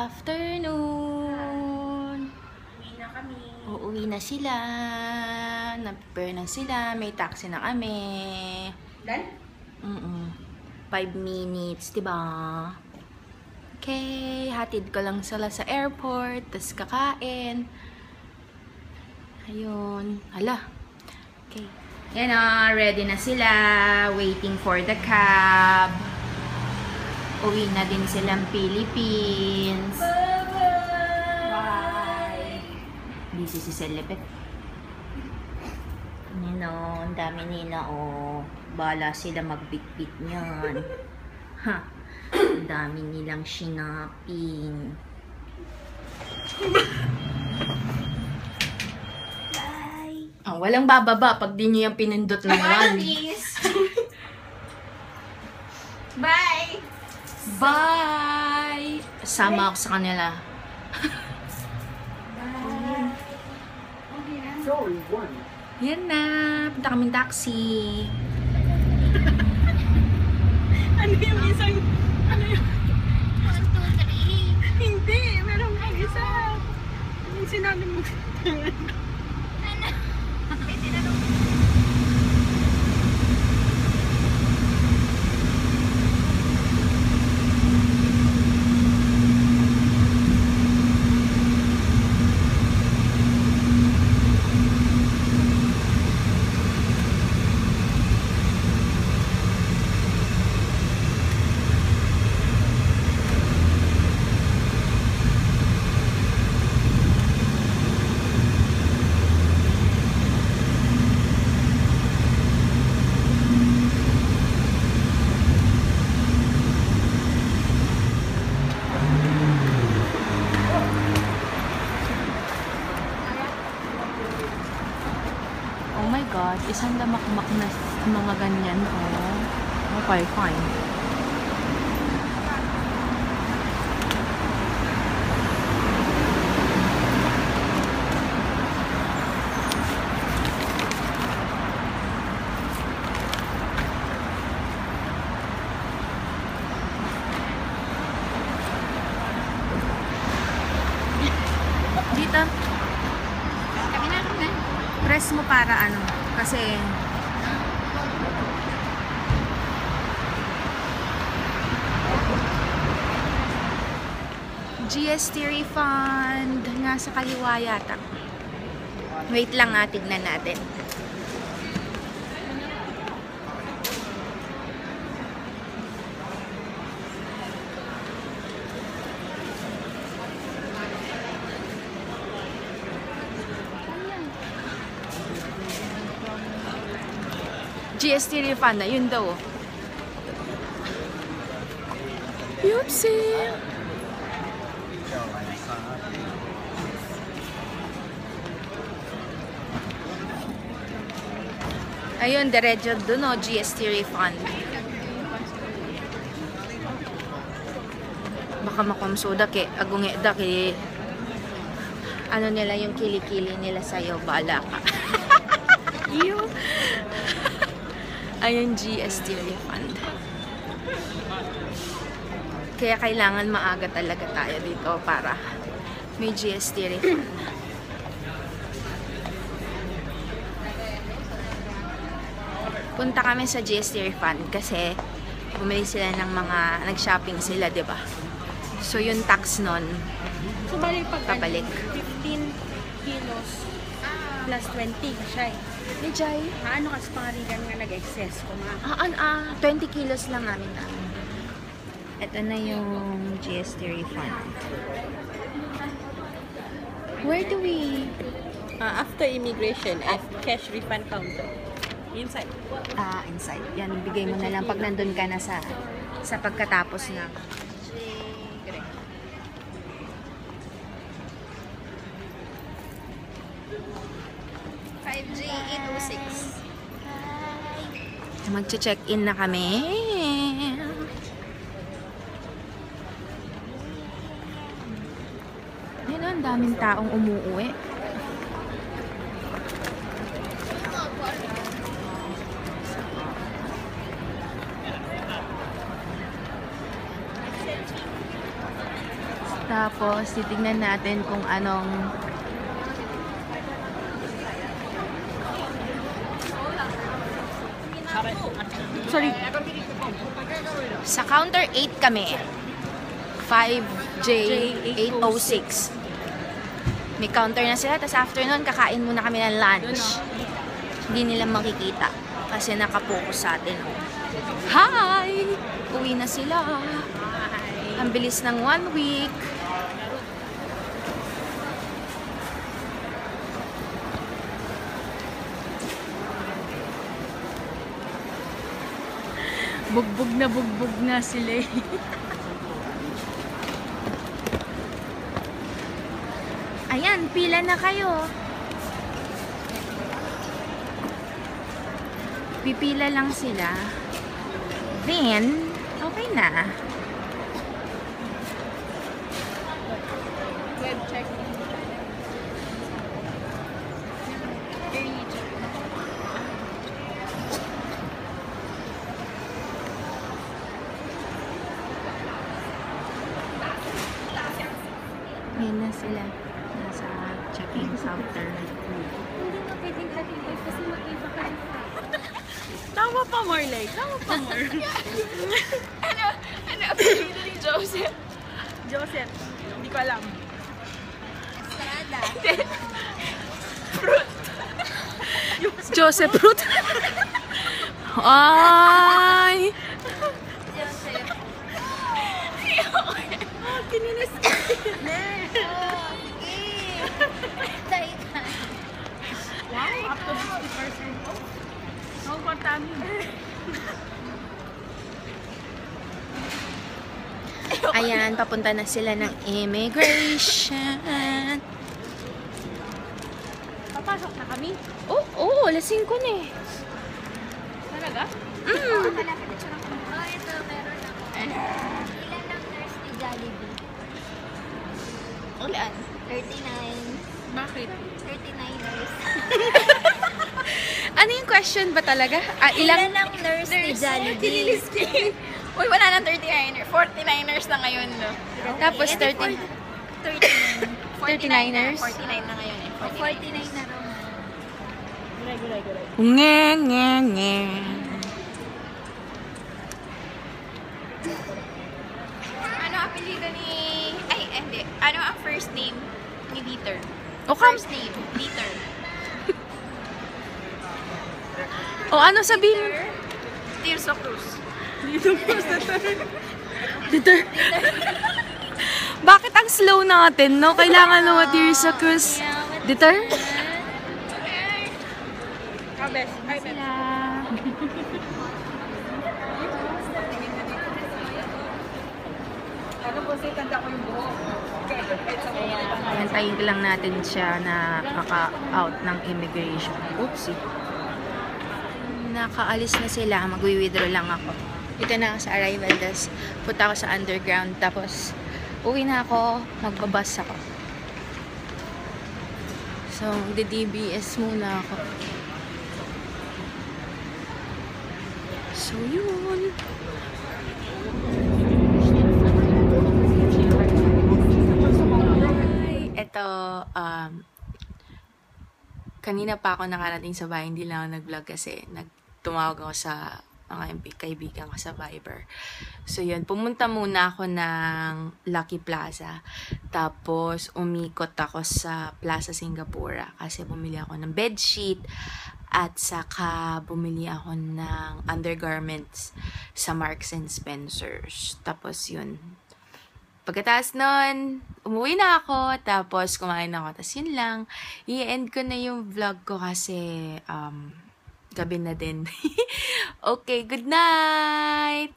afternoon. Uwi na kami. Uuwi na sila. Na-prepare na sila. May taxi na kami. Done? 5 minutes, diba? Okay, hatid ko lang sila sa airport. Tapos kakain. Ayun. Hala. Okay. Yan o, ready na sila. Waiting for the cab. Uwi na din silang Philippines. Bye! Busy si Celebet. Yan o, ang dami nila o. Bala sila magbitbit niyan. Ha, ang dami nilang shinaping. Bye! Walang bababa pag di niyo yung pinindot na yan. Bye! Bye! Sama ako sa kanila. Yan na. Punta kaming taxi. Ano yung isang... Ano yung... 1, 2, 3. Hindi! Meron kang isa. Yung sinabi mo. Ano? May tinanong. Oh my God, isang damakmak na mga ganyan. Oh. Okay, fine. Dito. Press mo para ano, kasi GST refund nasa kaliwa yata. Wait lang, tignan natin. GST refund na, yun daw. Yupsi! Ayun, diretso dun o, GST refund. Baka makumsuda ke, agungeda ke, ano nila yung kilikili nila sa'yo, bala ka. Ew! Ayun, GST refund. Kaya kailangan maaga talaga tayo dito para may GST refund. Punta kami sa GST refund kasi bumili sila ng mga, nag-shopping sila, diba? So, yung tax nun, So, balik pabalik. 15 kilos plus 20 siya eh. Ni Jai? Ano kasi pangarigan nga nag-excess ko nga. 20 kilos lang namin na. Ito na yung GST refund. Where do we... After immigration at cash refund counter. Inside. Inside. Yan, bigay mo na lang pag nandun ka na sa pagkatapos na. 5G 806. Magche-check-in na kami. Ayun, ang daming taong umuuwi. Tapos, titignan natin kung anong sorry. Sa counter 8 kami. 5J806. May counter na sila. Tapos after nun, kakain muna kami ng lunch. Hindi nila makikita. Kasi nakapokus sa atin. Hi! Uwi na sila. Ang bilis ng 1 week. Bugbog na sila. Ayan, pila na kayo. Pipila lang sila. Then, okay na. Web check. Yan na sila. Nasa checking counter. Hindi na pwedeng hatid kasi mag-iba ka. Tama pa, Marley. Tama pa, Marley. ano apelido ni Joseph? Joseph. Hindi ko alam. Estrada. Fruit. Joseph Fruit. Ay! Joseph. Kininis ka. Wow, up to 50% off. How about Ayan, papunta na sila ng immigration. Papasok na kami? Oo, alas 5 na eh. Talaga? Mm. Malapit na siya ng kami. Ito, meron ako. Ilan lang nurse ni Jollibee? Ulan. 39. Bakit? 39ers. Ano yung question ba talaga? Ilan lang nurse ni Jollibee? Uy, wala nang 39ers. 49ers na ngayon, no? Tapos 30. 39ers? 49 na ngayon, eh. 49 na raw. Nge, nge, nge. Ano ang apelido ni... Ay, hindi. Ano ang first name ni Dieter? First name, Dieter. O ano sabihin? Tirso Cruz. Dieter. Bakit ang slow natin, no? Kailangan mo Tirsa Cruz. Dieter? Kabes. Ay, Sila. Ano po siya, tanda ko yung buhok. Hintayin lang natin siya na maka-out ng immigration. Oopsie. Nakaalis na sila. Mag-withdraw lang ako. Dito na ako sa arrival. Tapos punta ako sa underground. Tapos uwi na ako. Magbabas ako. So, magde-DBS muna ako. So, yun. Ito, kanina pa ako nakarating sa bahay, hindi lang ako nag-vlog kasi tumawag ako sa mga kaibigan ko sa Viber. So yun, pumunta muna ako ng Lucky Plaza. Tapos umikot ako sa Plaza Singapura kasi bumili ako ng bedsheet at saka bumili ako ng undergarments sa Marks and Spencers. Tapos yun, pagkatapos nun, umuwi na ako, tapos kumain ako, tapos yun lang. I-end ko na yung vlog ko kasi gabi na din. Okay, good night!